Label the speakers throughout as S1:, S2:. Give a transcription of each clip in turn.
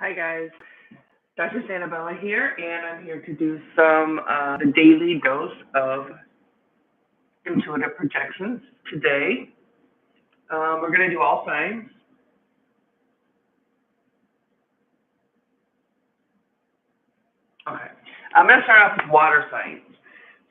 S1: Hi guys, Dr. Santabella here, and I'm here to do some the daily dose of intuitive projections today. We're going to do all signs. Okay, I'm going to start off with water signs.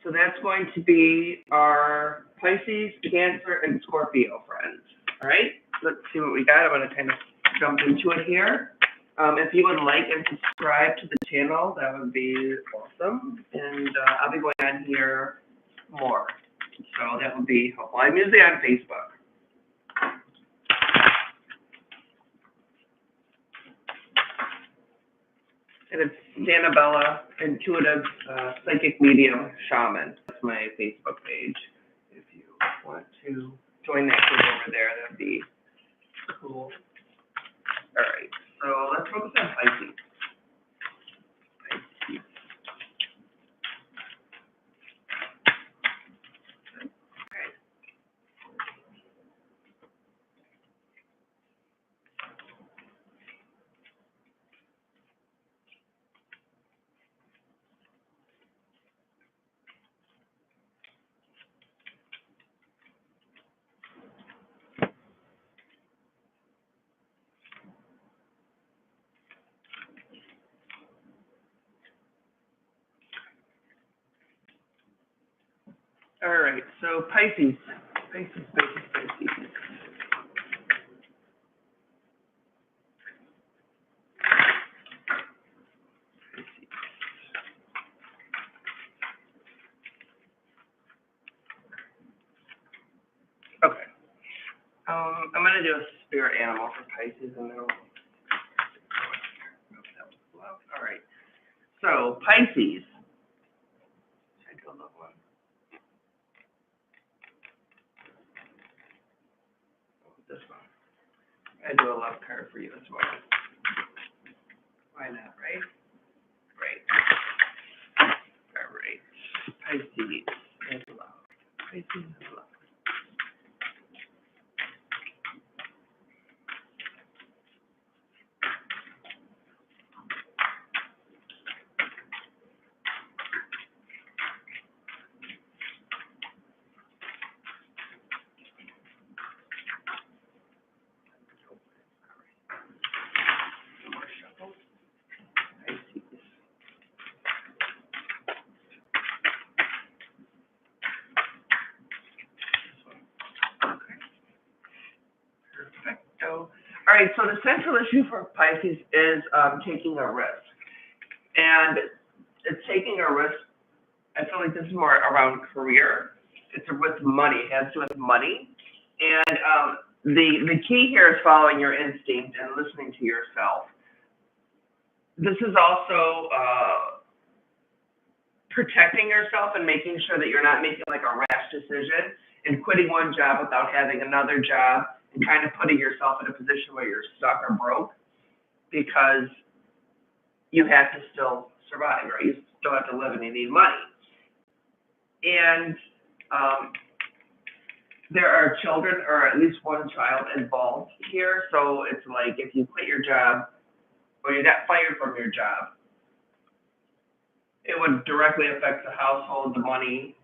S1: So that's going to be our Pisces, Cancer, and Scorpio friends. All right, let's see what we got. I'm going to kind of jump into it here. If you would like and subscribe to the channel, that would be awesome. And I'll be going on here more. So that would be helpful. I'm usually on Facebook. And it's Santabella, Intuitive Psychic Medium Shaman. That's my Facebook page. If you want to join that group over there, that'd be cool. All right, so let's focus on Pisces. All right, so Pisces. Pisces. Okay. I'm going to do a spirit animal for Pisces, and then all right. So Pisces. Should I do a love one? This one. I do a love card for you as well. Why not, right? Great. All right. Pisces and love. Pisces and love. Perfecto. All right, so the central issue for Pisces is taking a risk. And it's taking a risk. I feel like this is more around career. It's with money. It has to do with money. And the key here is following your instinct and listening to yourself. This is also protecting yourself and making sure that you're not making like a rash decision and quitting one job without having another job and kind of putting yourself in a position where you're stuck or broke because you have to still survive, right? You still have to live and you need money. And there are children or at least one child involved here. So it's like if you quit your job or you got fired from your job, it would directly affect the household, the money,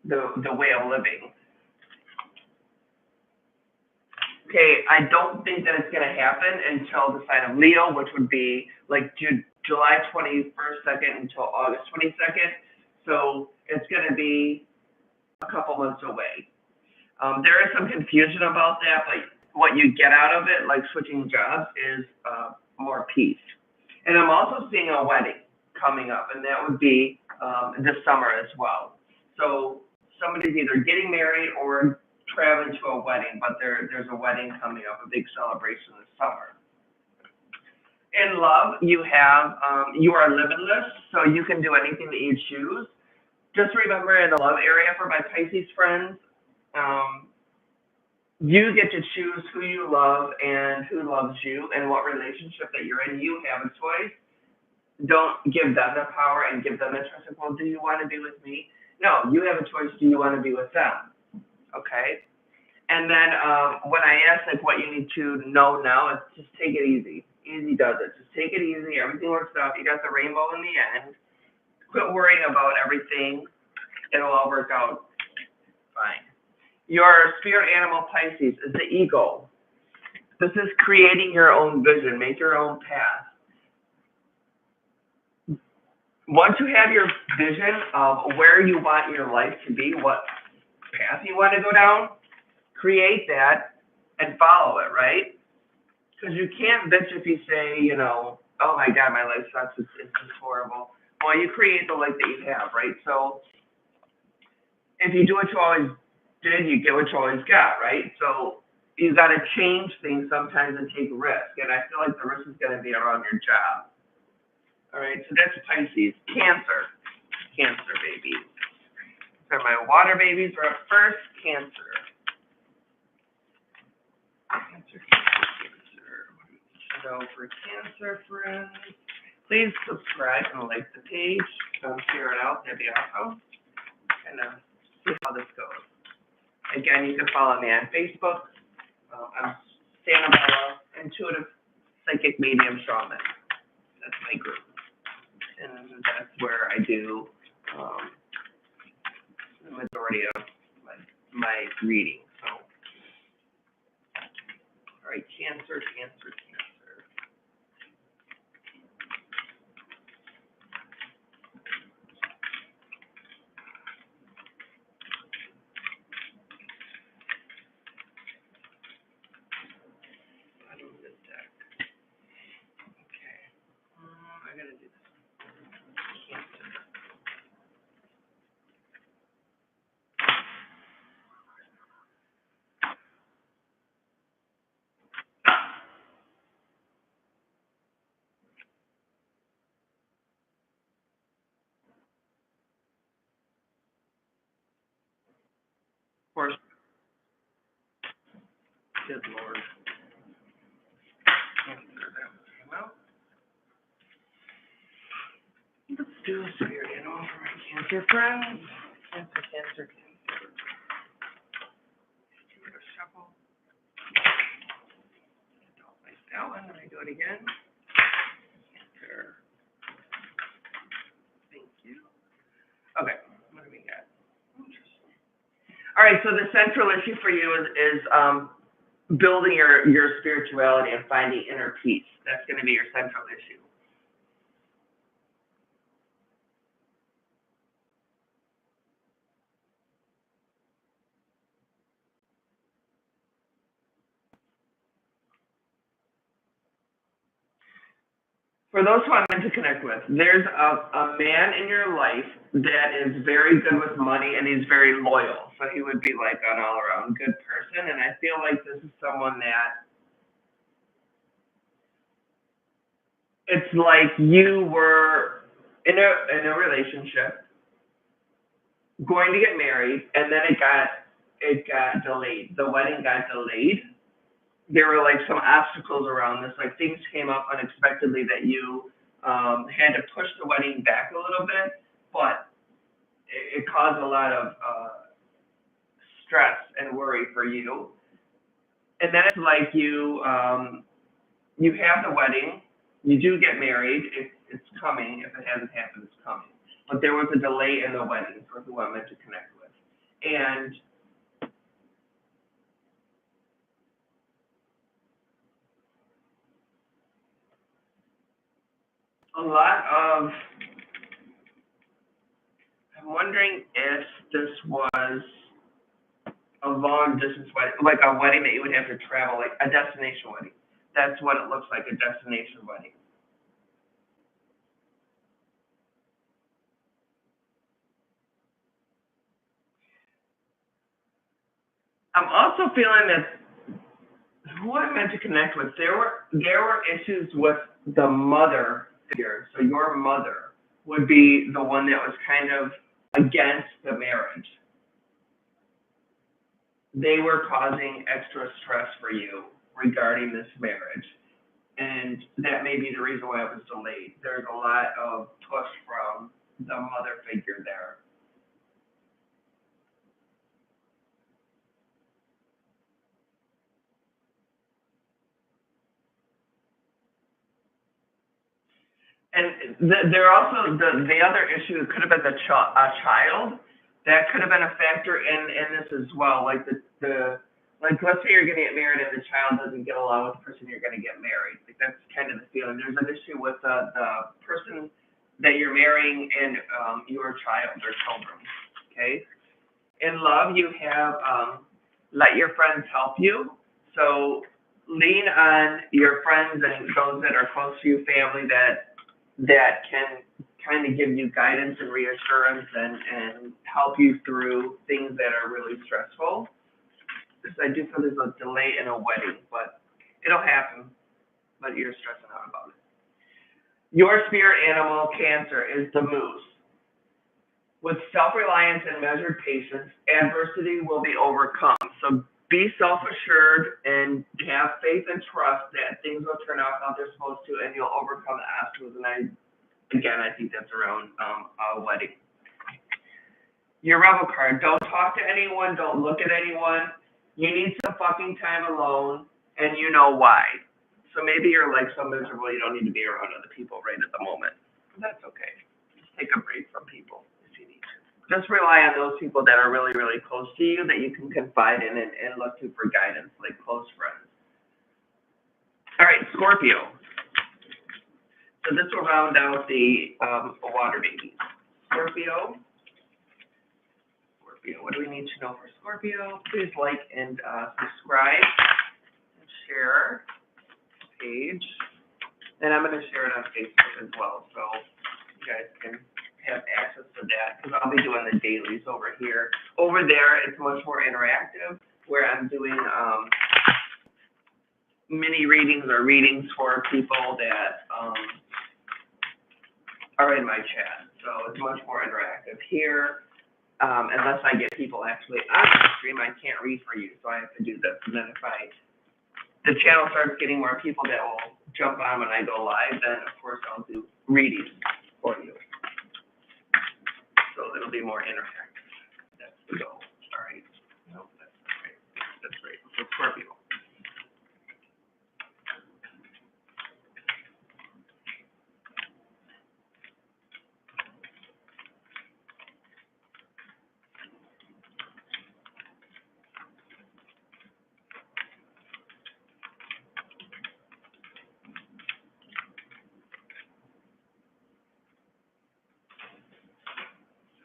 S1: the way of living. Okay, I don't think that it's going to happen until the sign of Leo, which would be like July 21st, 2nd until August 22nd. So it's going to be a couple months away. There is some confusion about that, but what you get out of it, like switching jobs, is more peace. And I'm also seeing a wedding coming up, and that would be this summer as well. So somebody's either getting married or traveling to a wedding, but there's a wedding coming up, a big celebration this summer. In love, you have, you are limitless, so you can do anything that you choose. Just remember in the love area for my Pisces friends, you get to choose who you love and who loves you and what relationship that you're in. You have a choice. Don't give them the power and give them the choice of, well, do you want to be with me? No, you have a choice. Do you want to be with them? Okay. And then when I ask like what you need to know now, it's just take it easy. easy does it. Just take it easy. Everything works out. You got the rainbow in the end. Quit worrying about everything. It'll all work out fine. Your spirit animal Pisces is the eagle. This is creating your own vision. Make your own path. Once you have your vision of where you want your life to be, what path you want to go down, create that and follow it, right? Because you can't bitch if you say, you know, oh my God, my life sucks, it's just horrible. Well, you create the life that you have, right? So if you do what you always did, you get what you always got, right? So you got to change things sometimes and take risk. And I feel like the risk is going to be around your job. All right, so that's Pisces. Cancer. Cancer babies. So my water babies are up first. Cancer. Cancer, Cancer. So for Cancer friends, please subscribe and like the page. Share it out. That'd be awesome. And see how this goes. Again, you can follow me on Facebook. I'm Sanabella, Intuitive Psychic Medium Shaman. That's my group. And that's where I do the majority of my reading. So, all right, Cancer, Cancer, Cancer. Bottom of the deck. Okay. I gotta do this. Cancer. Of course. Good Lord. Cancer, that came out. Let's do a spirit animal for my Cancer friends. Cancer, Cancer, Cancer. Give it a shuffle. Don't like that one. Let me do it again. Cancer. Thank you. Okay, what do we got? Interesting. All right, so the central issue for you is building your spirituality and finding inner peace. That's going to be your central issue. For those who I'm meant to connect with, there's a man in your life that is very good with money and he's very loyal. So he would be like an all around good person. And I feel like this is someone that it's like you were in a relationship, going to get married, and then it got delayed. The wedding got delayed. There were like some obstacles around this, like things came up unexpectedly that you had to push the wedding back a little bit, but it caused a lot of stress and worry for you. And then it's like you have the wedding, you do get married, it's coming. If it hasn't happened, it's coming. But there was a delay in the wedding for who I'm meant to connect with, and a lot of I'm wondering if this was a long distance wedding, like a wedding that you would have to travel, like a destination wedding. That's what it looks like, a destination wedding. I'm also feeling that who I'm meant to connect with, there were issues with the mother figure. So your mother would be the one that was kind of against the marriage. They were causing extra stress for you regarding this marriage. And that may be the reason why it was delayed. There's a lot of push from the mother figure there. And there also, the other issue could have been a child. That could have been a factor in this as well. Like like let's say you're gonna get married and the child doesn't get along with the person you're gonna get married. Like that's kind of the feeling. There's an issue with the person that you're marrying and your child or children. Okay. In love, you have let your friends help you. So lean on your friends and those that are close to you, family that can kind of give you guidance and reassurance and help you through things that are really stressful. Because I do feel there's a delay in a wedding, but it'll happen. But you're stressing out about it. Your spirit animal, Cancer, is the moose. With self-reliance and measured patience, adversity will be overcome. So be self-assured and have faith and trust that things will turn out how they're supposed to, and you'll overcome the obstacles. And I think that's around a wedding. Your Rebel card: don't talk to anyone, don't look at anyone. You need some fucking time alone, and you know why. So maybe you're like so miserable you don't need to be around other people right at the moment. That's okay. Just take a break from people if you need to. Just rely on those people that are really, really close to you that you can confide in and look to for guidance, like close friends. All right, Scorpio. So this will round out the water babies. Scorpio. What do we need to know for Scorpio? Please like and subscribe and share the page. And I'm going to share it on Facebook as well, so you guys can have access to that, because I'll be doing the dailies over here. Over there, it's much more interactive, where I'm doing mini readings or readings for people that are in my chat. So it's much more interactive here. Unless I get people actually on the stream, I can't read for you, so I have to do this. And then if the channel starts getting more people that will jump on when I go live, then of course I'll do readings for you. So it'll be more interactive. That's the goal. All right. No, that's great. That's great. So Scorpio.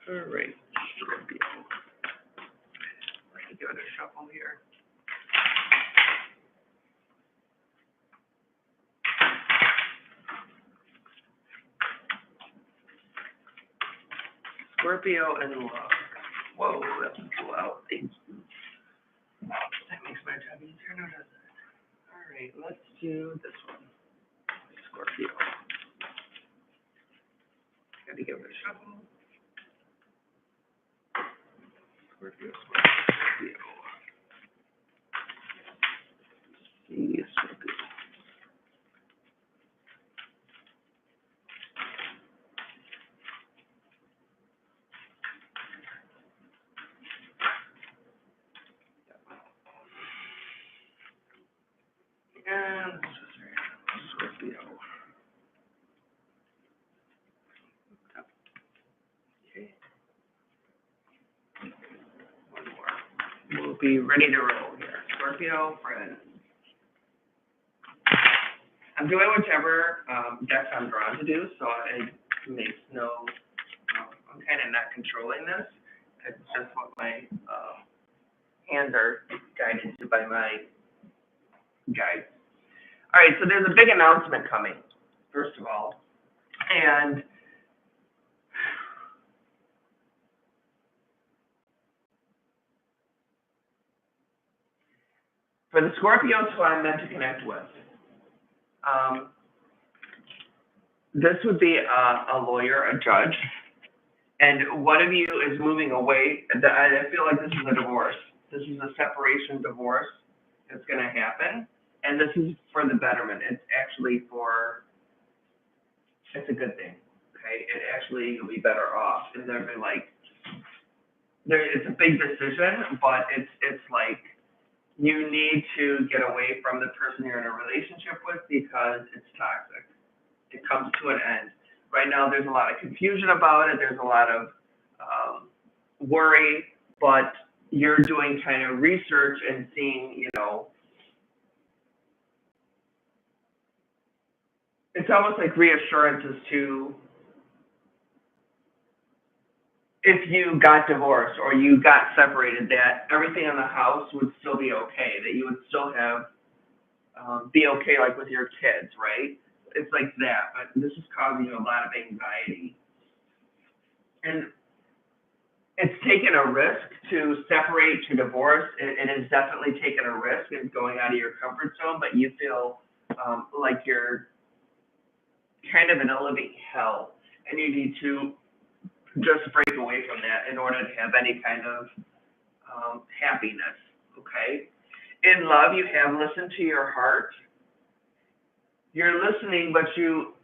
S1: All right, Scorpio. Let's give it a shuffle here. Scorpio and love. Whoa, that was loud. That makes my job easier, no, does it? All right, let's do this one. Scorpio. Gotta give it a shuffle. Scorpio. See, Scorpio. And Scorpio. Okay. One more. We'll be ready to roll here. Scorpio, friends. I'm doing whichever decks I'm drawn to do, so it makes no, I'm kind of not controlling this. It's just what my hands are guided to by my guide. All right, so there's a big announcement coming, first of all. And for the Scorpios who I'm meant to connect with, this would be a lawyer, a judge, and one of you is moving away. I feel like this is a divorce. This is a separation divorce that's going to happen, and this is for the betterment. It's actually it's a good thing, okay? It actually, you'll be better off. And they're like, it's a big decision, but it's like, you need to get away from the person you're in a relationship with because it's toxic. It comes to an end. Right now, there's a lot of confusion about it. There's a lot of worry, but you're doing kind of research and seeing, it's almost like reassurances to if you got divorced or you got separated, that everything in the house would still be okay, that you would still have be okay like with your kids, right? It's like that, but this is causing you a lot of anxiety. And it's taken a risk to separate, to divorce. It has definitely taken a risk in going out of your comfort zone, but you feel like you're kind of in a living hell, and you need to just break away from that in order to have any kind of happiness. Okay. In love, you have listened to your heart. You're listening, but you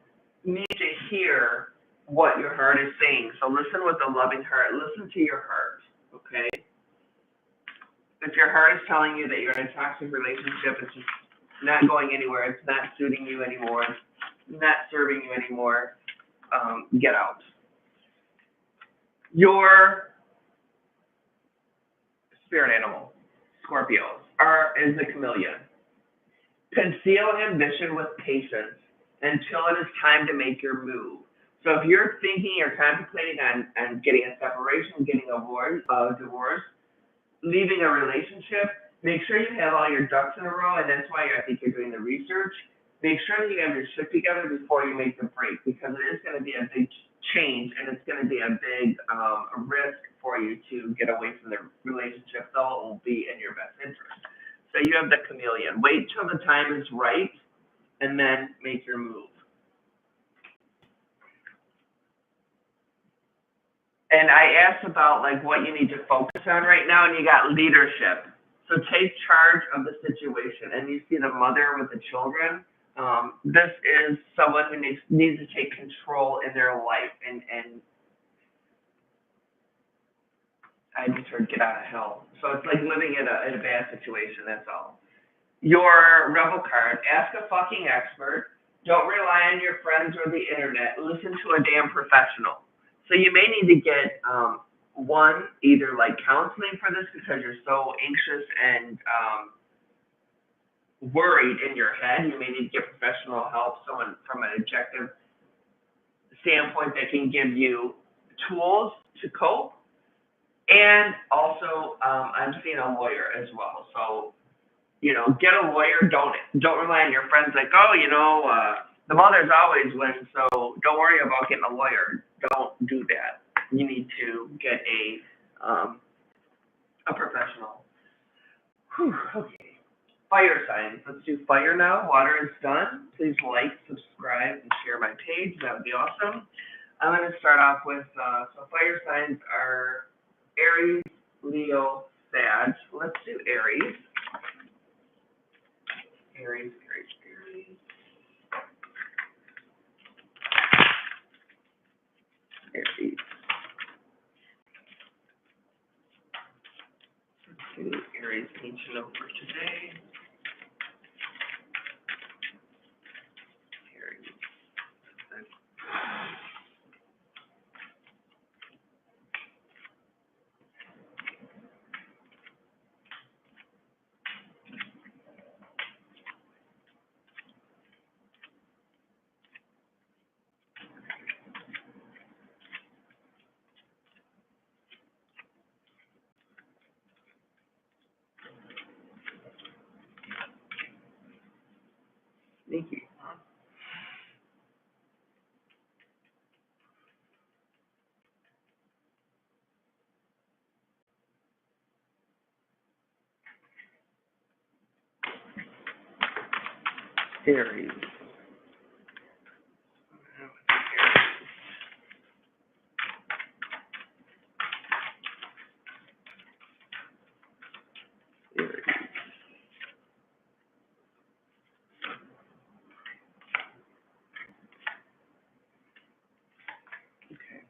S1: need to hear what your heart is saying. So listen with a loving heart. Listen to your heart. Okay. If your heart is telling you that you're in a toxic relationship, it's just not going anywhere. It's not suiting you anymore. It's not serving you anymore. Get out. Your spirit animal, Scorpios, is the chameleon. Conceal ambition with patience until it is time to make your move. So if you're thinking or contemplating on getting a separation, getting a divorce, leaving a relationship, make sure you have all your ducks in a row, and that's why I think you're doing the research. Make sure that you have your shit together before you make the break, because it is going to be a big change, and it's going to be a big risk for you to get away from the relationship, though it will be in your best interest. So you have the chameleon. Wait till the time is right, and then make your move. And I asked about like what you need to focus on right now, and you got leadership. So take charge of the situation. And you see the mother with the children. This is someone who needs to take control in their life. And I just heard get out of hell. So it's like living in a bad situation. That's all. Your rebel card. Ask a fucking expert. Don't rely on your friends or the internet. Listen to a damn professional. So you may need to get one, either like counseling for this because you're so anxious and worried in your head. You may need to get professional help, someone from an objective standpoint that can give you tools to cope. And also, I'm seeing a lawyer as well. So, get a lawyer. Don't rely on your friends like, oh, the mothers always win, so don't worry about getting a lawyer. Don't do that. You need to get a professional. Whew, okay. Fire signs. Let's do fire now. Water is done. Please like, subscribe, and share my page. That would be awesome. I'm going to start off with, so fire signs are Aries, Leo, Sag. Let's do Aries. Aries. Aries. Let's do Aries ancient note for today. Aries. Sneaky. Aries. Aries. Okay.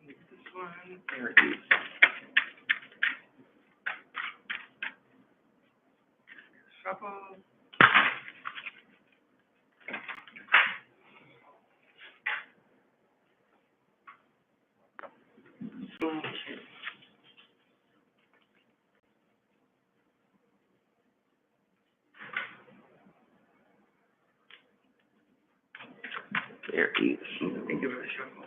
S1: This one, Aries. Shuffle. Aries. Let me give it a shuffle.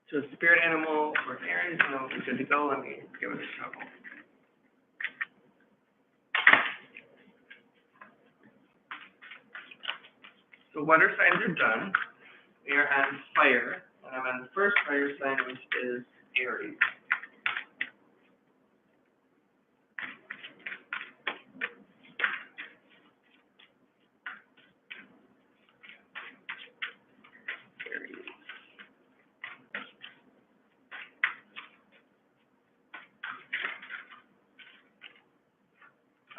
S1: So spirit animal for Aries, and we'll be good to go. Let me give it a shuffle. So water signs are done. We are on fire, and I'm on the first fire sign, which is Aries. Aries.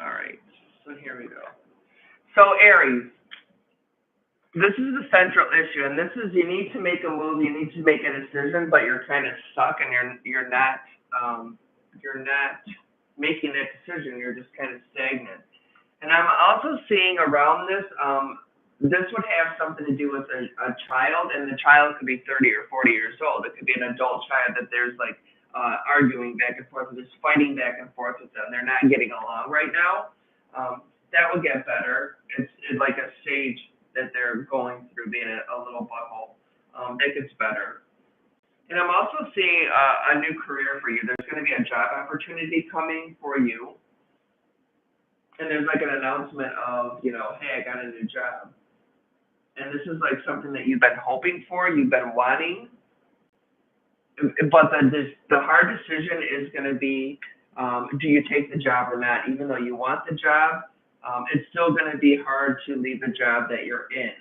S1: All right, so here we go. So Aries, this is the central issue, and this is you need to make a move, you need to make a decision, but you're kind of stuck, and you're not making that decision. You're just kind of stagnant. And I'm also seeing around this, this would have something to do with a child, and the child could be 30 or 40 years old. It could be an adult child that there's like arguing back and forth, or just fighting back and forth with them. They're not getting along right now. That would get better. It's like a stage that they're going through, being a little butthole. That gets better. And I'm also seeing a new career for you. There's going to be a job opportunity coming for you. And there's like an announcement of, hey, I got a new job. And this is like something that you've been hoping for, you've been wanting. But the hard decision is going to be, do you take the job or not? Even though you want the job, it's still going to be hard to leave the job that you're in.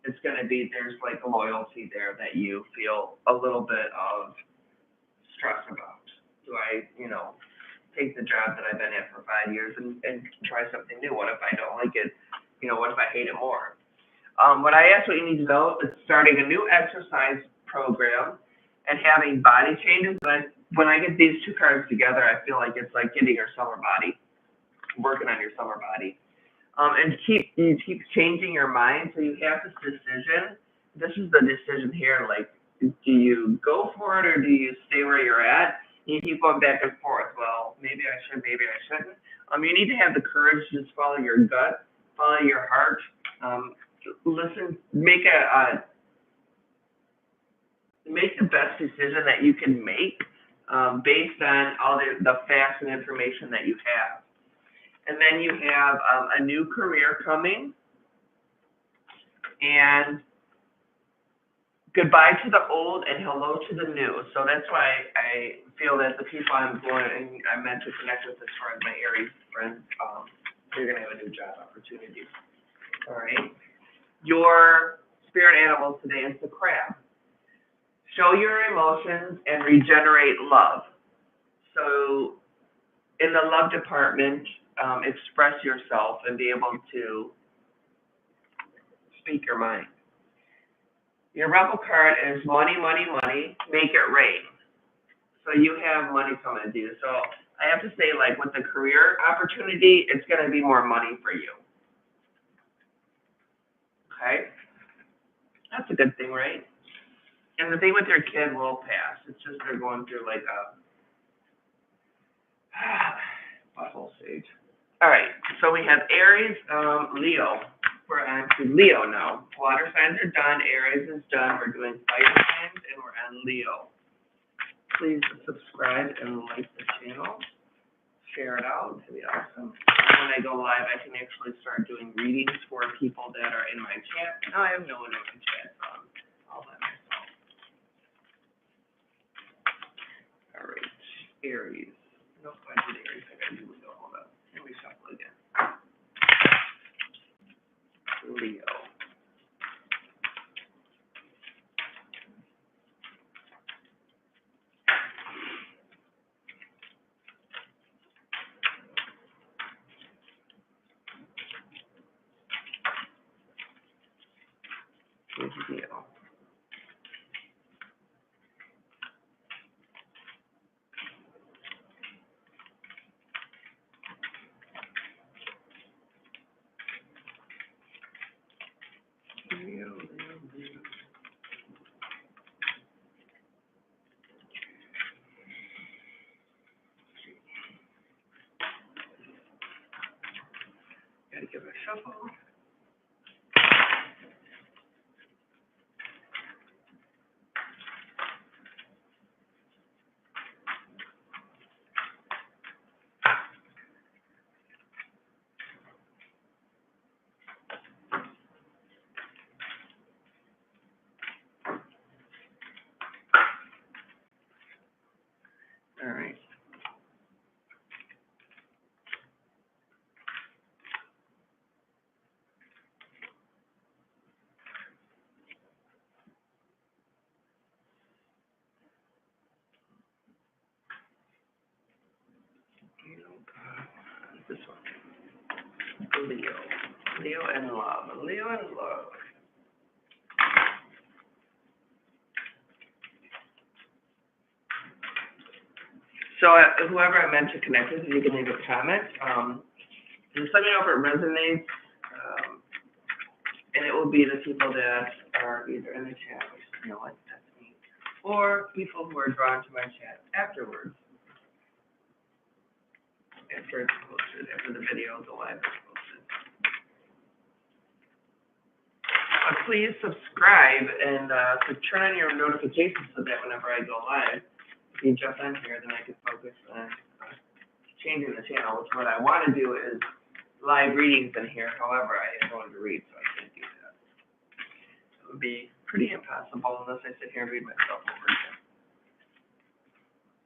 S1: It's going to be, there's like a loyalty there that you feel a little bit of stress about. Do I, take the job that I've been at for 5 years and try something new? What if I don't like it? What if I hate it more? What I asked what you need to know is starting a new exercise program and having body changes. But when I get these two cards together, I feel like it's like getting your summer body, working on your summer body. And you keep changing your mind. So you have this decision. This is the decision here. Like, do you go for it or do you stay where you're at? You keep going back and forth. Well, maybe I should, maybe I shouldn't. You need to have the courage to just follow your gut, follow your heart. Listen, make the best decision that you can make based on all the facts and information that you have. And then you have a new career coming, and goodbye to the old and hello to the new. So that's why I feel that the people I'm meant to connect with as far as my Aries friends, you're going to have a new job opportunity. All right. Your spirit animal today is the crab. Show your emotions and regenerate love. So in the love department, express yourself and be able to speak your mind. Your rebel card is money, money, money, make it rain. So you have money coming to you. So I have to say, like with the career opportunity, it's going to be more money for you. Okay? That's a good thing, right? And the thing with your kid will pass. It's just they're going through like a butthole stage. All right, so we have Aries, Leo. We're on to Leo now. Water signs are done. Aries is done. We're doing fire signs, and we're on Leo. Please subscribe and like the channel. Share it out. It'd be awesome. And when I go live, I can actually start doing readings for people that are in my chat. Now I have no one in my chat, all by myself. All right, Aries. Nope, I did Aries. I gotta do Leo. Hold up. Let me shuffle again. Leo. Leo. Leo. Gotta give it a shuffle. All right. This one. Leo. Leo and love. Leo and love. So whoever I meant to connect with, you can leave a comment. Just let me know if it resonates. And it will be the people that are either in the chat, which is no one, that's me, or people who are drawn to my chat afterwards. After it's posted, after the video, the live is posted. But please subscribe and so turn on your notifications so that whenever I go live, if you jump in here, then I can focus on changing the channel, which what I want to do is live readings in here. However, I am going to read, so I can't do that. It would be pretty impossible unless I sit here and read myself over again,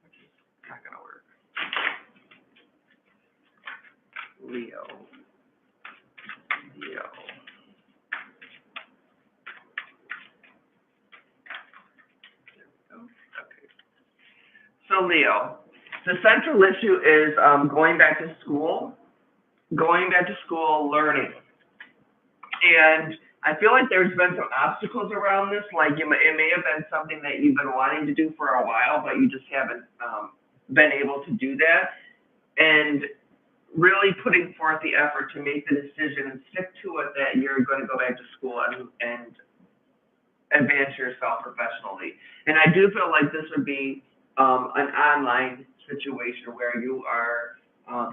S1: which is not going to work. Leo. Leo. Okay. So Leo, the central issue is going back to school, learning. And I feel like there's been some obstacles around this, like it may have been something that you've been wanting to do for a while, but you just haven't been able to do that. And really putting forth the effort to make the decision and stick to it that you're going to go back to school and advance yourself professionally. And I do feel like this would be an online situation where you are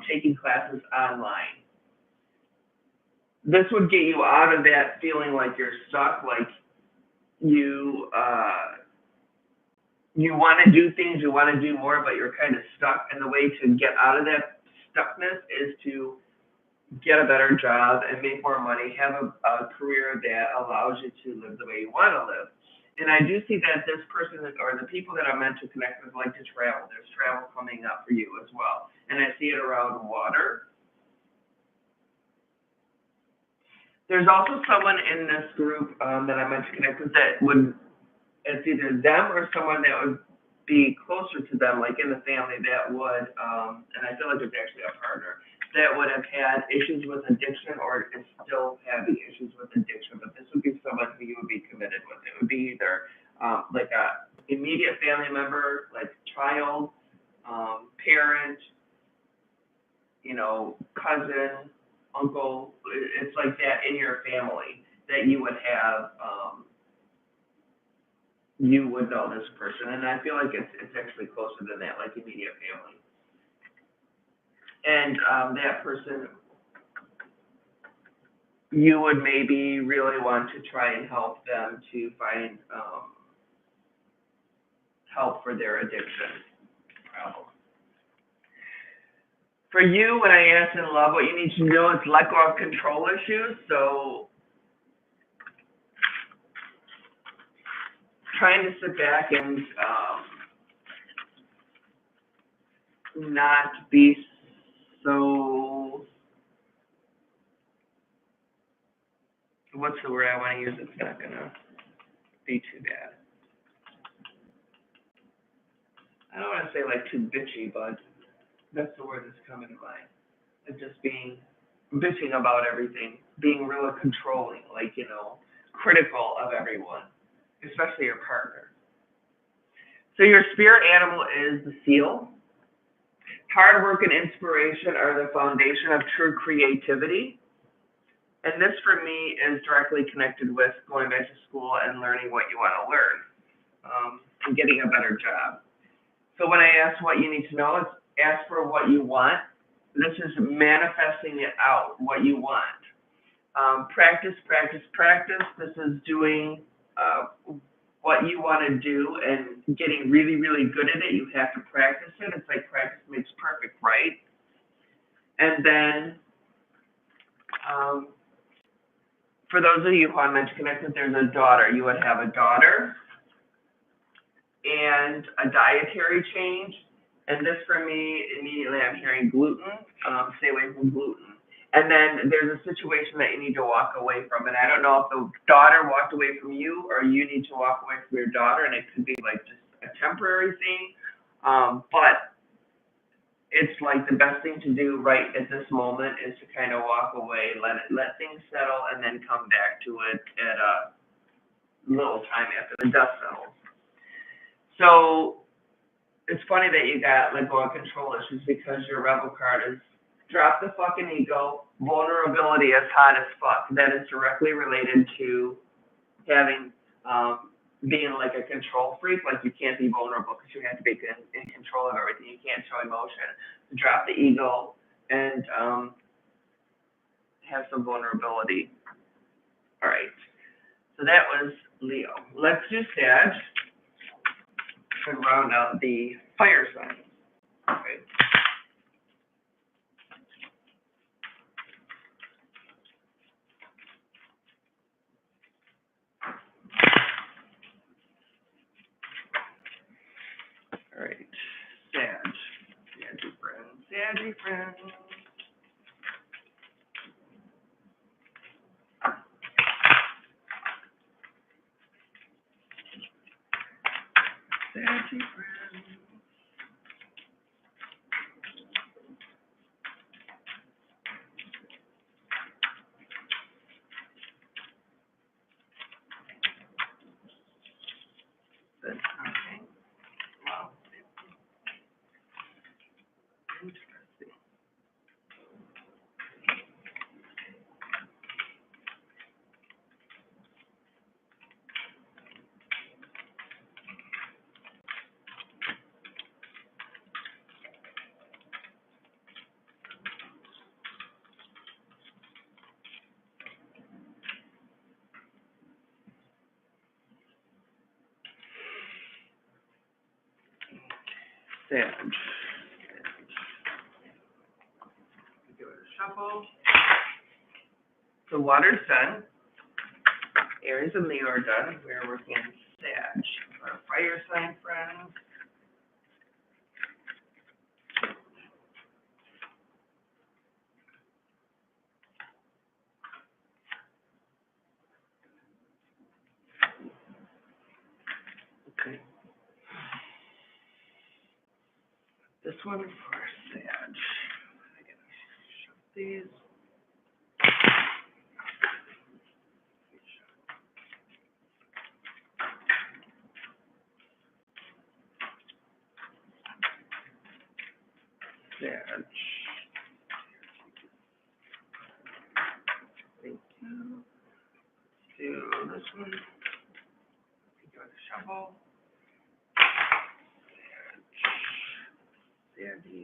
S1: taking classes online. This would get you out of that feeling like you're stuck, like you want to do things, you want to do more, but you're kind of stuck. And the way to get out of that stuckness is to get a better job and make more money, have a career that allows you to live the way you want to live. And I do see that this person or the people that are meant to connect with like to travel. There's travel coming up for you as well. And I see it around water. There's also someone in this group that I meant to connect with that would, it's either them or someone that would be closer to them, like in the family that would, and I feel like it's actually a partner, that would have had issues with addiction or is still having issues with addiction, but this would be someone who you would be committed with. It would be either like a immediate family member, like child, parent, cousin, uncle. It's like that in your family that you would have, you would know this person. And I feel like it's actually closer than that, like immediate family. And that person, you would maybe really want to try and help them to find help for their addiction problem. For you, when I asked in love, what you need to do is let go of control issues. So trying to sit back and not be so, what's the word I want to use? It's not going to be too bad. I don't want to say like too bitchy, but that's the word that's coming to mind. Like just being bitching about everything, being really controlling, like, critical of everyone, especially your partner. So your spirit animal is the seal. Hard work and inspiration are the foundation of true creativity. And this for me is directly connected with going back to school and learning what you want to learn, and getting a better job. So when I ask what you need to know, it's ask for what you want. This is manifesting it out, what you want. Practice, practice, practice. This is doing what you want to do and getting really, really good at it. You have to practice it. It's like practice makes perfect, right? And then, for those of you who I'm meant to connect with, there's a daughter. You would have a daughter and a dietary change. And this for me, immediately I'm hearing gluten. Stay away from gluten. And then there's a situation that you need to walk away from. And I don't know if the daughter walked away from you or you need to walk away from your daughter. And it could be like just a temporary thing. But it's like the best thing to do right at this moment is to kind of walk away, let things settle, and then come back to it at a little time after the dust settles. So it's funny that you got let go of control issues because your rebel card is drop the fucking ego. Vulnerability is hot as fuck. That is directly related to having, being like a control freak. Like you can't be vulnerable because you have to be in control of everything. You can't show emotion. Drop the ego and have some vulnerability. All right. So that was Leo. Let's do Sag and round out the fire signs. Okay. All right, Sag. Saggy friends. Saggy friends. Saggy friends. Okay. Wow. Interesting. Sag. Give it a shuffle. So water's done. Aries and Leo are done. We're working on Sag. Our fire sign friends. Okay. This one for Sag. I gotta shove these. Sag. Thank you. Do this one. Give it a shovel. Sandy.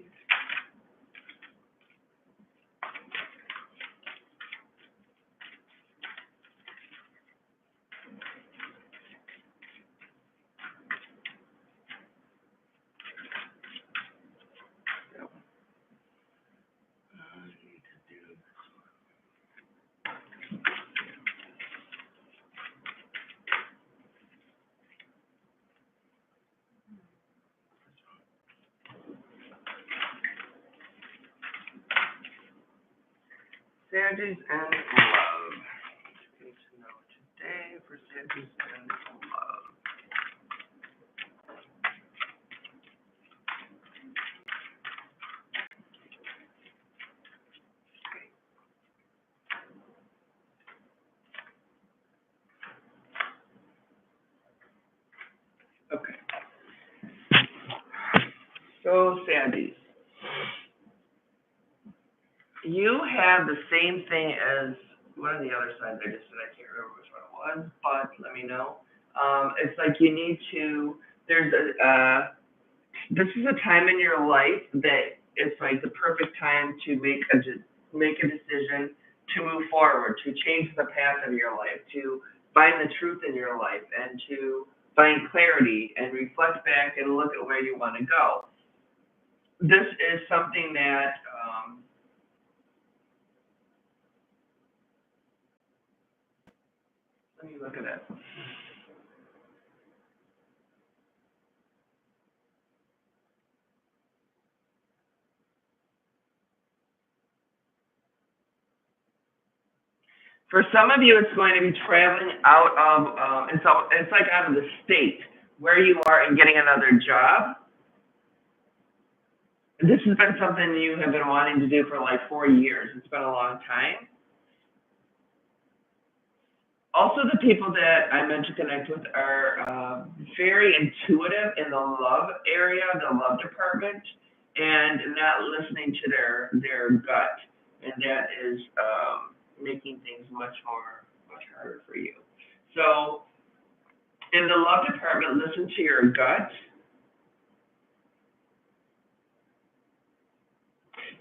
S1: I need to do this one. Sandy's and love. Need to know today for Sandy's and love. Sandy's. You have the same thing as one of the other signs I just said. I can't remember which one it was, but let me know. It's like you need to. There's a. This is a time in your life that it's like the perfect time to make a decision, to move forward, to change the path of your life, to find the truth in your life, and to find clarity and reflect back and look at where you want to go. This is something that let me look at it. For some of you, it's going to be traveling out of it's like out of the state where you are and getting another job. This has been something you have been wanting to do for like 4 years. It's been a long time. Also, the people that I meant to connect with are very intuitive in the love area, the love department, and not listening to their gut, and that is making things much harder for you. So, in the love department, listen to your gut.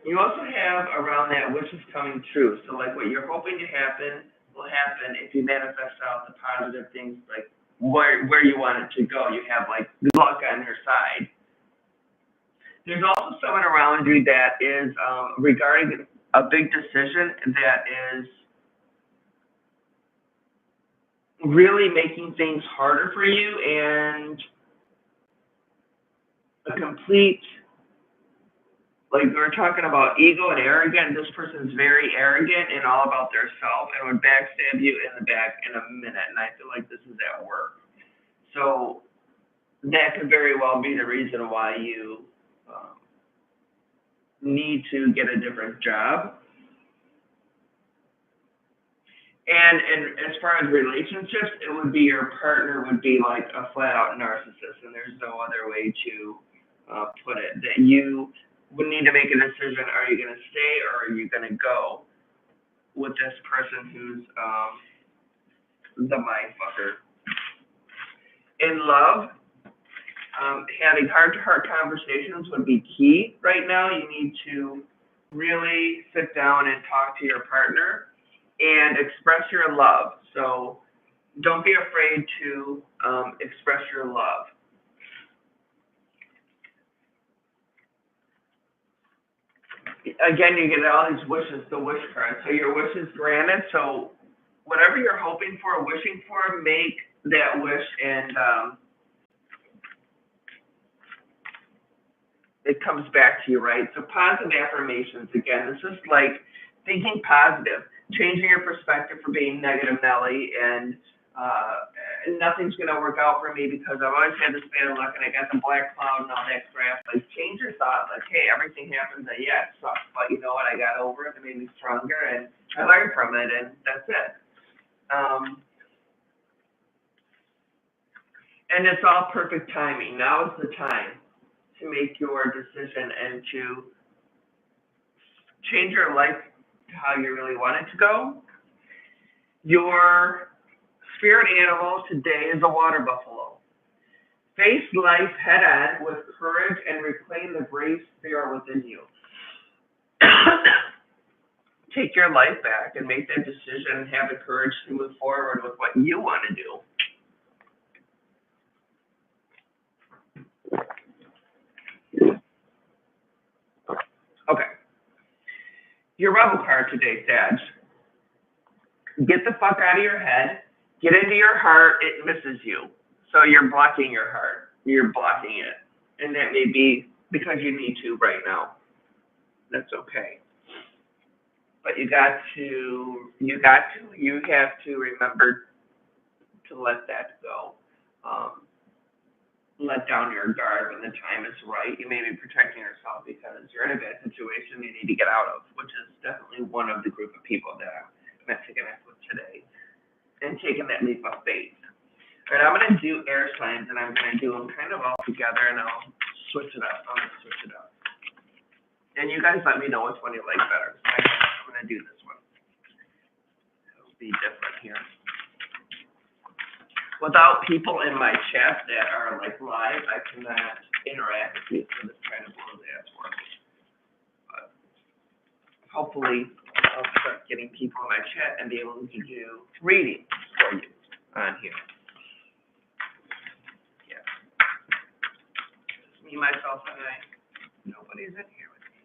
S1: You also have around that which is coming true. So, like what you're hoping to happen will happen if you manifest out the positive things, like where you want it to go. You have like luck on your side. There's also someone around you that is regarding a big decision that is really making things harder for you, and a complete, like we were talking about ego and arrogant. This person's very arrogant and all about their self and would backstab you in the back in a minute. And I feel like this is at work. So that could very well be the reason why you need to get a different job. And as far as relationships, it would be your partner would be like a flat out narcissist, and there's no other way to put it. That you would need to make a decision: are you going to stay or are you going to go with this person who's the mind fucker? In love, having heart-to-heart conversations would be key right now. You need to really sit down and talk to your partner and express your love. So don't be afraid to express your love. Again, you get all these wishes, the wish card. So your wish is granted. So whatever you're hoping for, wishing for, make that wish, and it comes back to you, right? So positive affirmations, again, this is like thinking positive, changing your perspective from being negative Nelly, and nothing's going to work out for me because I've always had this bad luck and I got the black cloud and all that crap. Like, change your thoughts. Like, hey, everything happens. Yeah, it sucks, but you know what? I got over it. It made me stronger, and I learned from it, and that's it. And it's all perfect timing. Now is the time to make your decision and to change your life to how you really want it to go. Your spirit animal today is a water buffalo. Face life head on with courage and reclaim the brave spirit within you. Take your life back and make that decision and have the courage to move forward with what you want to do. Okay. Your rebel card today, Sag. Get the fuck out of your head. Get into your heart. It misses you. So you're blocking your heart. You're blocking it. And that may be because you need to right now. That's okay. But you have to remember to let that go. Let down your guard when the time is right. You may be protecting yourself because you're in a bad situation you need to get out of, which is definitely one of the group of people that I'm meant to connect with today, and taking that leap of faith. All right, I'm going to do air signs, and I'm going to do them kind of all together, and I'll switch it up. I'm going to switch it up. And you guys let me know which one you like better. I'm gonna do this one. It'll be different here. Without people in my chat that are like live, I cannot interact with you, so this kind of blows ass work. But hopefully, I'll start getting people in my chat and be able to do readings for you on here. Yeah. Just me, myself, and I. Nobody's in here with me.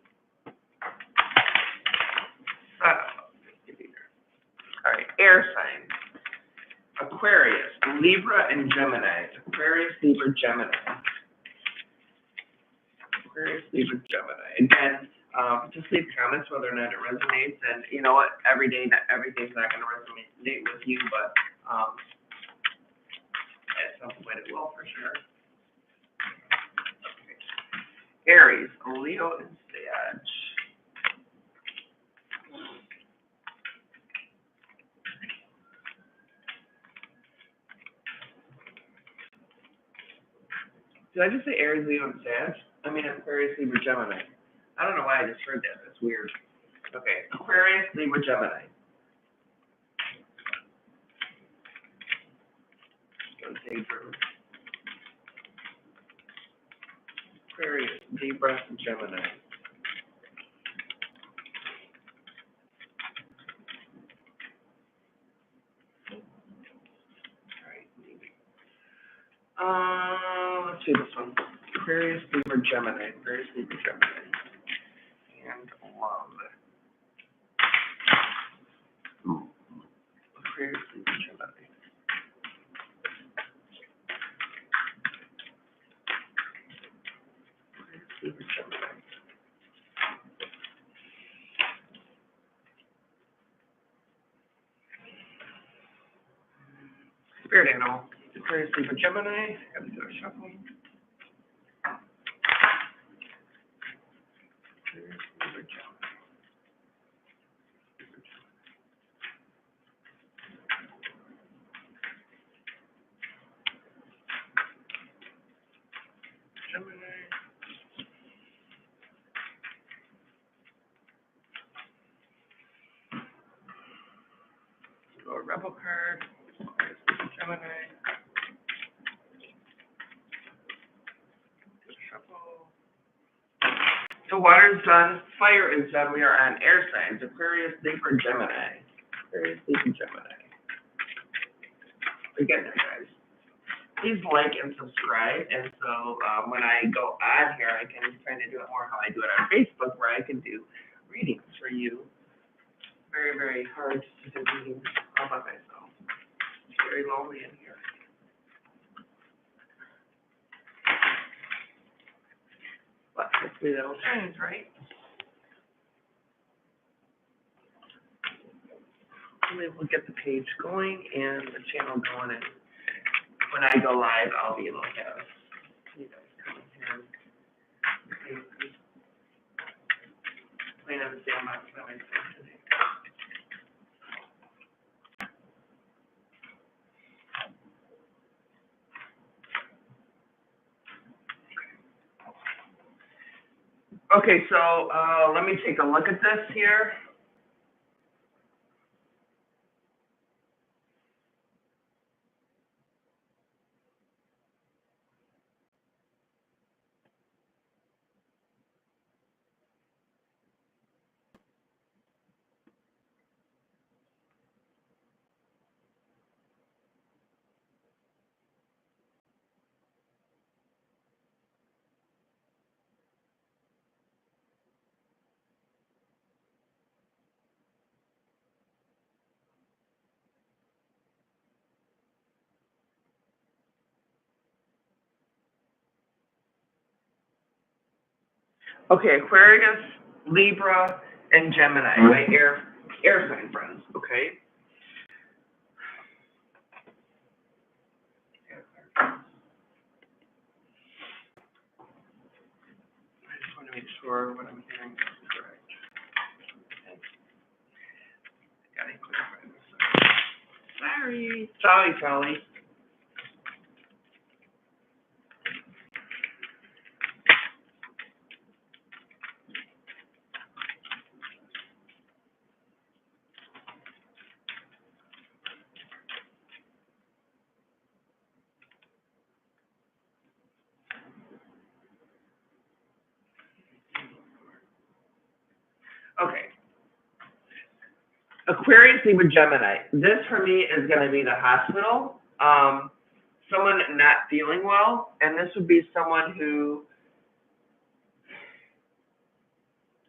S1: All right, air signs. Aquarius, Libra, and Gemini. Aquarius, Libra, Gemini. Aquarius, Libra, Gemini. Again, just leave comments whether or not it resonates. And you know what? Everything's not going to resonate with you, but at some point it will for sure. Okay. Aries, Leo, and Sag. Did I just say Aries, Leo, and Sag? I mean Aquarius, Libra, Gemini. I don't know why I just heard that. That's weird. Okay, Aquarius, Libra, Gemini. Go daydream. Aquarius, Libra, Gemini. Let's see this one. Aquarius, Libra, Gemini. Aquarius, Libra, Gemini. And love. Aquarius, Libra, Gemini. Aquarius, Libra, Gemini. Spirit animal. Aquarius, Libra, Gemini. Gotta do a shuffle. Aquarius, Libra, Gemini. Gemini. Go Rebel card. Aquarius, Libra, Gemini. So water's done, fire is done. We are on air signs. Aquarius, Libra, Gemini. Aquarius, Libra, Gemini. We're getting there, guys. Please like and subscribe. And so when I go on here, I can kind of do it more how I do it on Facebook, where I can do readings for you. Very, very hard to do readings all by myself. It's very lonely in here. But hopefully that'll change, right? Hopefully we'll get the page going and the channel going, and when I go live, I'll be able to have you guys come in here and playing on the sandbox by myself today. Okay, so let me take a look at this here. Okay, Aquarius, Libra, and Gemini, my air sign friends, okay? I just want to make sure what I'm hearing is correct. Okay. Gotta clarify this. Sorry, Sally. Okay. Aquarius, Libra, Gemini. This for me is going to be the hospital. Someone not feeling well, and this would be someone who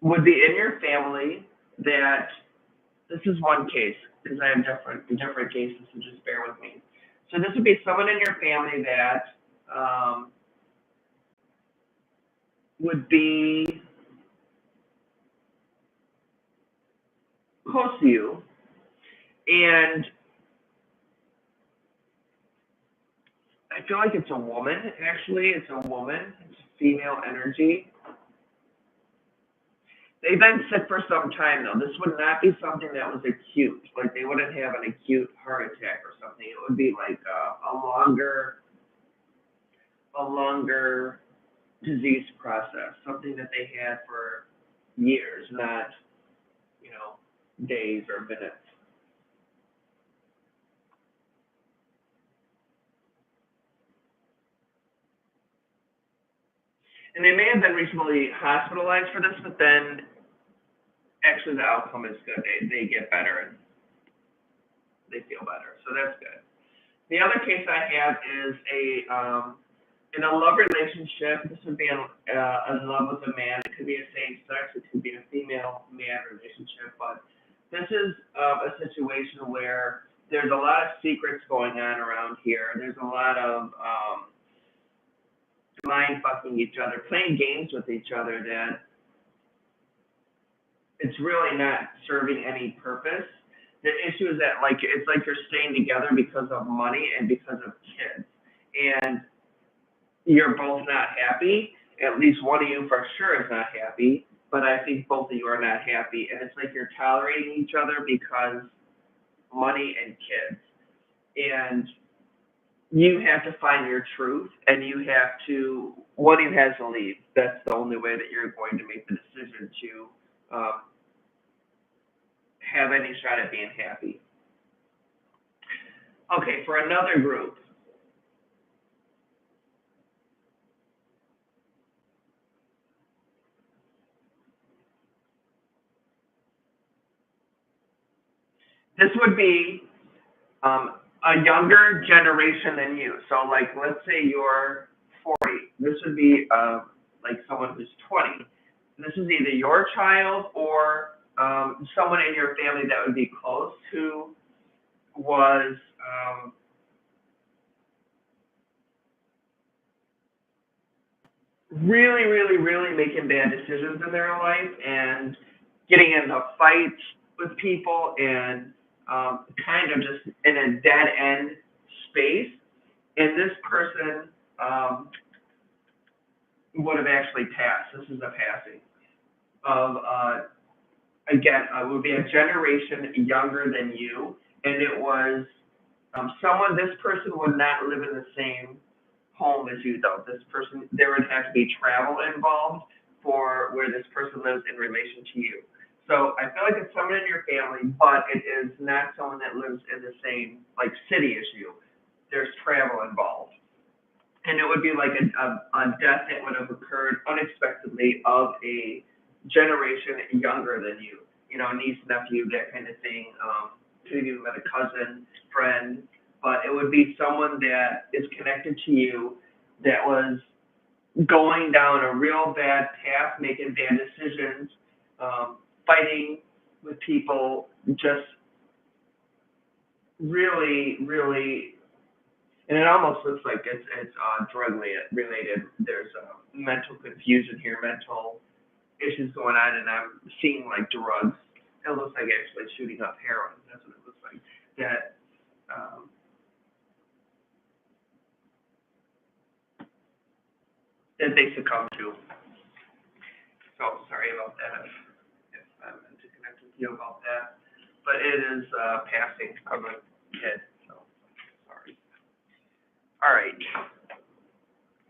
S1: would be in your family that this is one case because I have different cases, so just bear with me. So this would be someone in your family that would be close to you, and I feel like it's a woman. Actually, it's a woman. It's female energy. They've been sick for some time though. This would not be something that was acute. Like they wouldn't have an acute heart attack or something. It would be like a longer disease process, something that they had for years, not days or minutes. And they may have been recently hospitalized for this, but then actually the outcome is good. They get better and they feel better, so that's good. The other case I have is in a love relationship. This would be in love with a man. It could be a same sex. It could be a female man relationship. But this is a situation where there's a lot of secrets going on around here. There's a lot of mind fucking each other, playing games with each other that it's really not serving any purpose. The issue is that like it's like you're staying together because of money and because of kids, and you're both not happy. At least one of you for sure is not happy, but I think both of you are not happy, and it's like you're tolerating each other because money and kids, and you have to find your truth, and you have to one of you has to leave. That's the only way that you're going to make the decision to have any shot at being happy. Okay, for another group, this would be a younger generation than you. So, like, let's say you're 40. This would be like someone who's 20. This is either your child or someone in your family that would be close who was really, really, really making bad decisions in their life and getting into fights with people and kind of just in a dead end space. And this person would have actually passed. This is a passing of, again, would be a generation younger than you. And it was this person would not live in the same home as you though. This person, there would have to be travel involved for where this person lives in relation to you. So I feel like it's someone in your family, but it is not someone that lives in the same like city as you. There's travel involved. And it would be like a death that would have occurred unexpectedly of a generation younger than you. Niece, nephew, that kind of thing. Could have even been a cousin, friend, but it would be someone that is connected to you that was going down a real bad path, making bad decisions, fighting with people, just really, really, and it almost looks like it's drug related. There's mental confusion here, mental issues going on, and I'm seeing like drugs. It looks like actually shooting up heroin. That's what it looks like. Um, that they succumb to. So sorry about that if I'm meant to connect with you about that. But it is passing of a kid. So sorry. All right.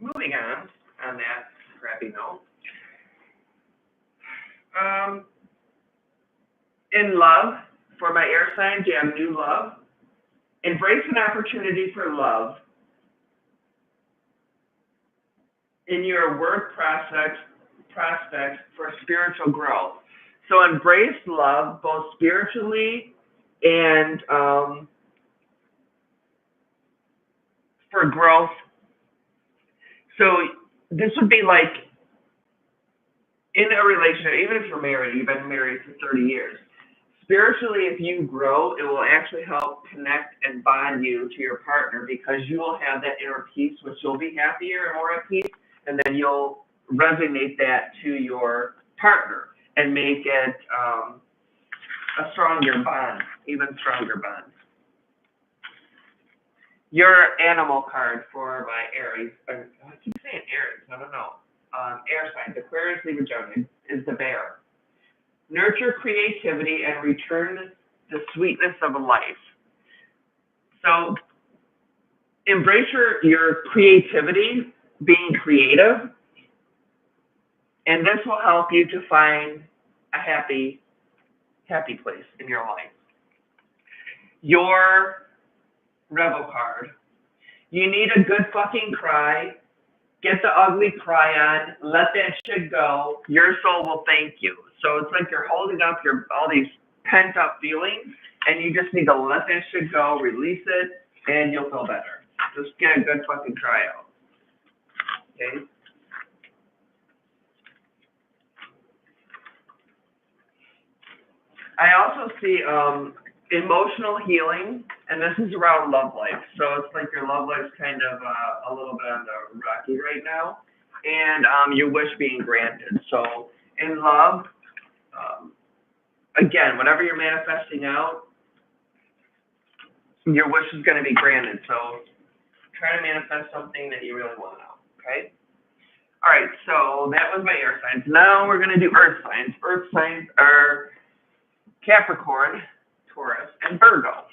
S1: Moving on that crappy note. In love, for my air signs, you have new love. Embrace an opportunity for love in your work prospects for spiritual growth. So embrace love both spiritually and for growth. So this would be like in a relationship, even if you're married, you've been married for 30 years. Spiritually, if you grow, it will actually help connect and bond you to your partner because you will have that inner peace, which you'll be happier and more at peace, and then you'll resonate that to your partner and make it a stronger bond, even stronger bond. Your animal card for my Aries, I keep saying Aries, I don't know. Air signs, Aquarius, Libra, Gemini, is the bear. Nurture creativity and return the sweetness of life. So embrace your creativity, being creative, and this will help you to find a happy place in your life. Your rebel card. You need a good fucking cry. Get the ugly cry on. Let that shit go. Your soul will thank you. So it's like you're holding up all these pent up feelings, and you just need to let that shit go, release it, and you'll feel better. Just get a good fucking cry out. Okay? I also see emotional healing, and this is around love life. So it's like your love life's kind of a little bit on the rocky right now, and your wish being granted. So in love, again, whatever you're manifesting out, your wish is going to be granted. So try to manifest something that you really want out. Okay. All right. So that was my air signs. Now we're going to do earth signs. Earth signs are Capricorn, Taurus, and Virgo.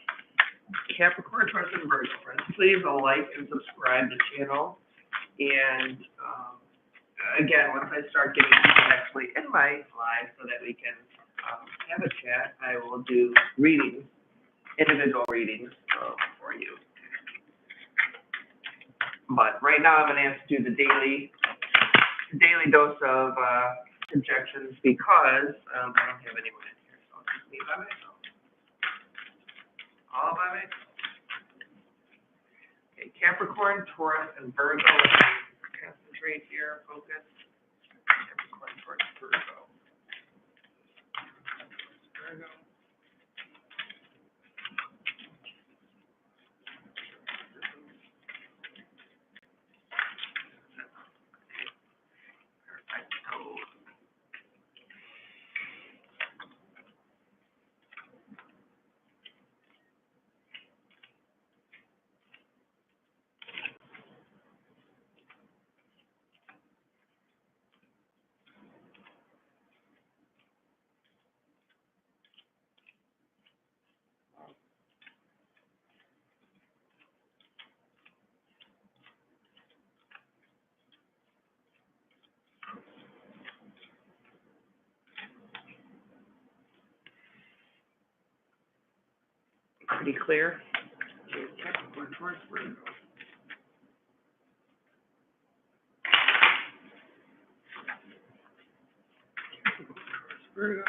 S1: Capricorn, Taurus, and Virgo. Friends, please like and subscribe to the channel. And again, once I start getting people actually in my live so that we can have a chat, I will do readings, individual readings for you. But right now I'm going to have to do the daily dose of projections because I don't have anyone in here. So I'll just be by myself. All by myself. Okay, Capricorn, Taurus, and Virgo. Concentrate here, focus. Capricorn, Taurus, Virgo. Virgo. Pretty clear. Capricorn, Taurus, Virgo. Virgo.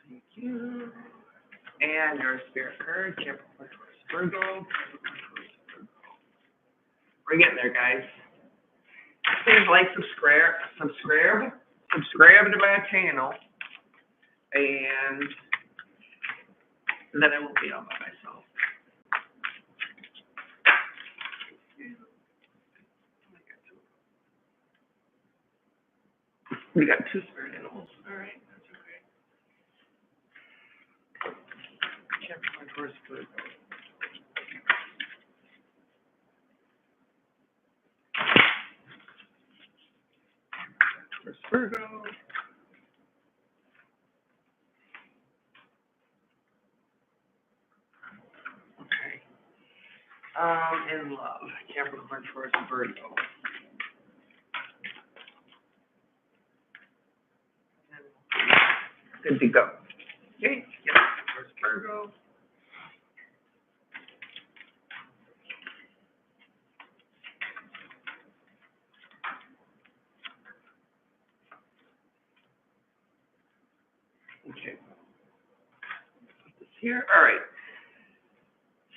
S1: Thank you. And your spirit card, Capricorn, Taurus, Virgo. We're getting there, guys. Please like, subscribe to my channel, and then I won't be all by myself. We got two spirit animals. All right, that's okay. Capricorn, Taurus, Virgo. Taurus, Virgo. Okay. In love, Capricorn, Taurus, Virgo. Good to go. Okay, yep, where's Virgo? Okay, put this here, all right.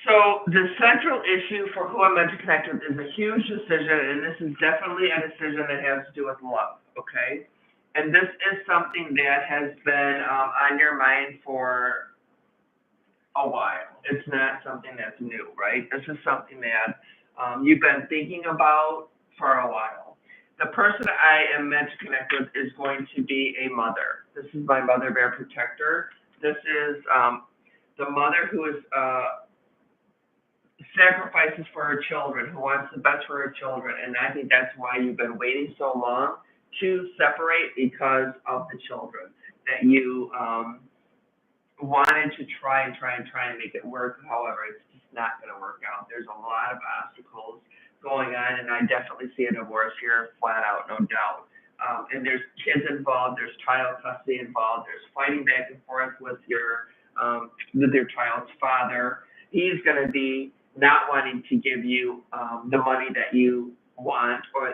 S1: So the central issue for who I'm meant to connect with is a huge decision, and this is definitely a decision that has to do with love, okay? And this is something that has been on your mind for a while. It's not something that's new, right? This is something that you've been thinking about for a while. The person I am meant to connect with is going to be a mother. This is my mother bear protector. This is the mother who is sacrifices for her children, who wants the best for her children. And I think that's why you've been waiting so long to separate, because of the children that you wanted to try and make it work. However, it's just not going to work out. There's a lot of obstacles going on, and I definitely see a divorce here, flat out, no doubt. And there's kids involved, there's child custody involved, there's fighting back and forth with your child's father. He's going to be not wanting to give you the money that you want, or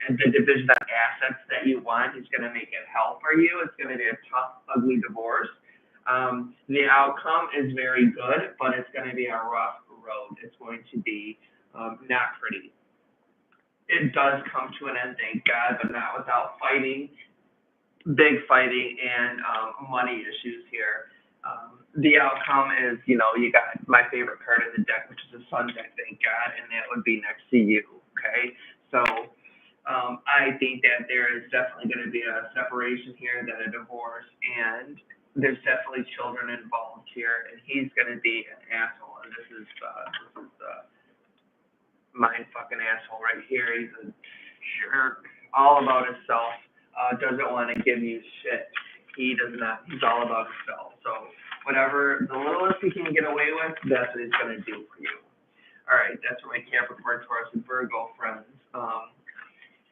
S1: the division of assets that you want. He's going to make it hell for you. It's going to be a tough, ugly divorce. The outcome is very good, but it's going to be a rough road. It's going to be not pretty. It does come to an end, thank God, but not without fighting, big fighting, and money issues here. The outcome is, you got my favorite card in the deck, which is a sun deck, thank God, and that would be next to you, okay? So I think that there is definitely going to be a separation here, then a divorce, and there's definitely children involved here, and he's going to be an asshole, and this is mind fucking asshole right here. He's a jerk, all about himself, doesn't want to give you shit. He does not, he's all about himself. So whatever, the littlest he can get away with, that's what he's going to do for you. All right, that's for my Capricorn, Taurus, and Virgo friends.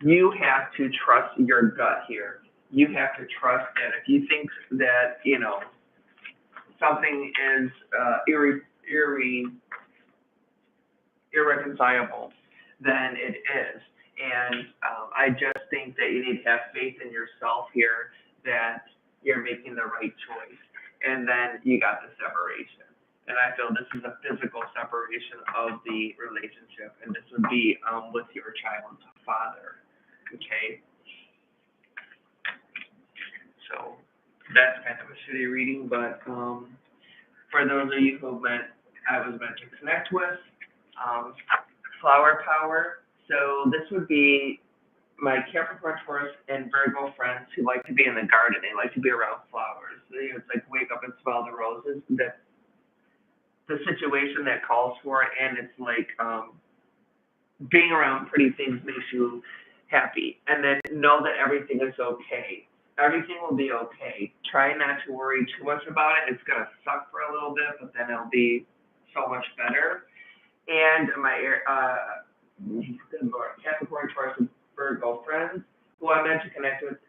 S1: You have to trust your gut here. You have to trust that if you think that, something is irreconcilable, then it is. And I just think that you need to have faith in yourself here, that you're making the right choice. And then you got the separation. And I feel this is a physical separation of the relationship, and this would be with your child's father. Okay? So that's kind of a shitty reading, but for those of you who I was meant to connect with, flower power. So this would be my Capricorn, Taurus, and Virgo friends who like to be in the garden. They like to be around flowers. It's like wake up and smell the roses. That's the situation that calls for it, and it's like being around pretty things makes you happy. And then know that everything is okay. Everything will be okay. Try not to worry too much about it. It's gonna suck for a little bit, but then it'll be so much better. And my Capricorn, Taurus, and Virgo friends who I'm meant to connect with,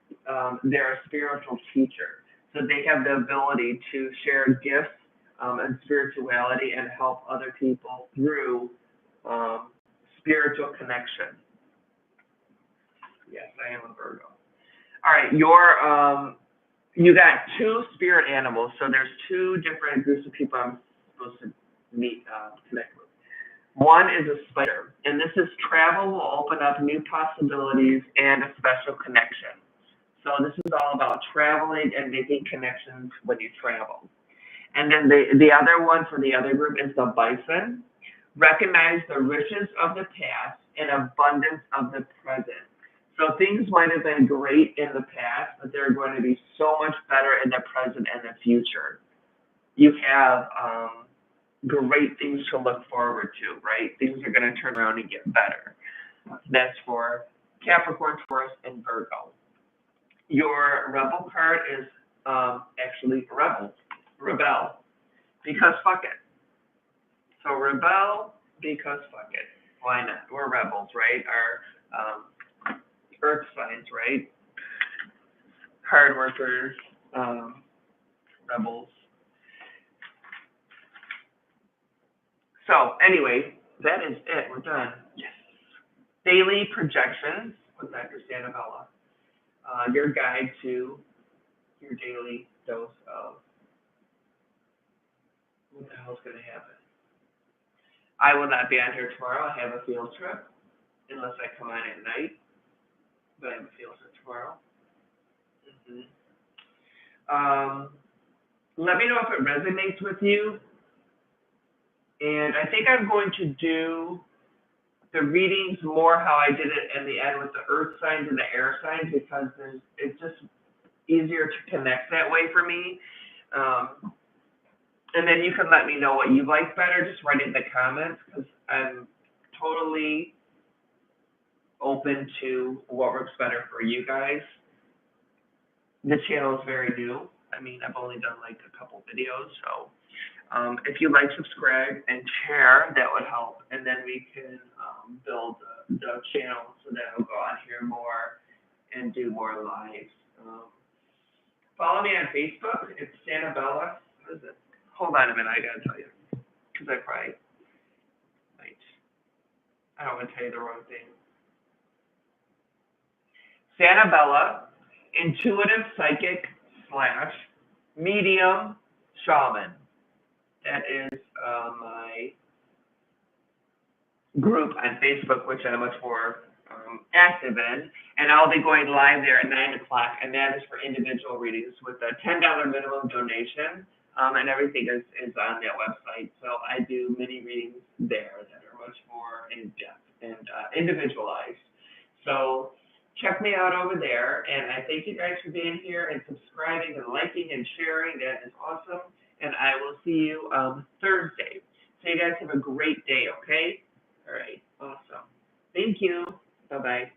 S1: they're a spiritual teacher. So they have the ability to share gifts and spirituality and help other people through spiritual connection. Yes, I am a Virgo. All right, you got two spirit animals. So there's two different groups of people I'm supposed to connect with. One is a spider, and this is travel will open up new possibilities and a special connection. So this is all about traveling and making connections when you travel. And then the other one for the other group is the bison. Recognize the riches of the past and abundance of the present. So things might have been great in the past, but they're going to be so much better in the present and the future. You have great things to look forward to, right? Things are going to turn around and get better. That's for Capricorn, Taurus, and Virgo. Your rebel card is actually rebel, because fuck it. So rebel because fuck it. Why not? We're rebels, right? Our earth signs, right? Hard workers, rebels. So anyway, that is it. We're done. Yes. Daily projections with Dr. Santabella. Your guide to your daily dose of what the hell's going to happen. I will not be on here tomorrow. I have a field trip, unless I come on at night. But I have a field trip tomorrow. Let me know if it resonates with you. And I think I'm going to do the readings more how I did it in the end with the earth signs and the air signs, because it's just easier to connect that way for me. And then you can let me know what you like better. Just write it in the comments, because I'm totally open to what works better for you guys. The channel is very new. I mean, I've only done like a couple videos, so if you like, subscribe and share, that would help. And then we can build the channel so that I'll go on here more and do more lives. Follow me on Facebook. It's Santabella. What is it? Hold on a minute. I gotta tell you, because I probably might. I don't want to tell you the wrong thing. Santabella, intuitive psychic / medium shaman. That is my group on Facebook, which I'm much more active in. And I'll be going live there at 9 o'clock, and that is for individual readings with a $10 minimum donation. And everything is on that website. So I do mini readings there that are much more in-depth and individualized. So check me out over there. And I thank you guys for being here and subscribing and liking and sharing. That is awesome. And I will see you Thursday. So you guys have a great day, okay? All right, awesome. Thank you. Bye-bye.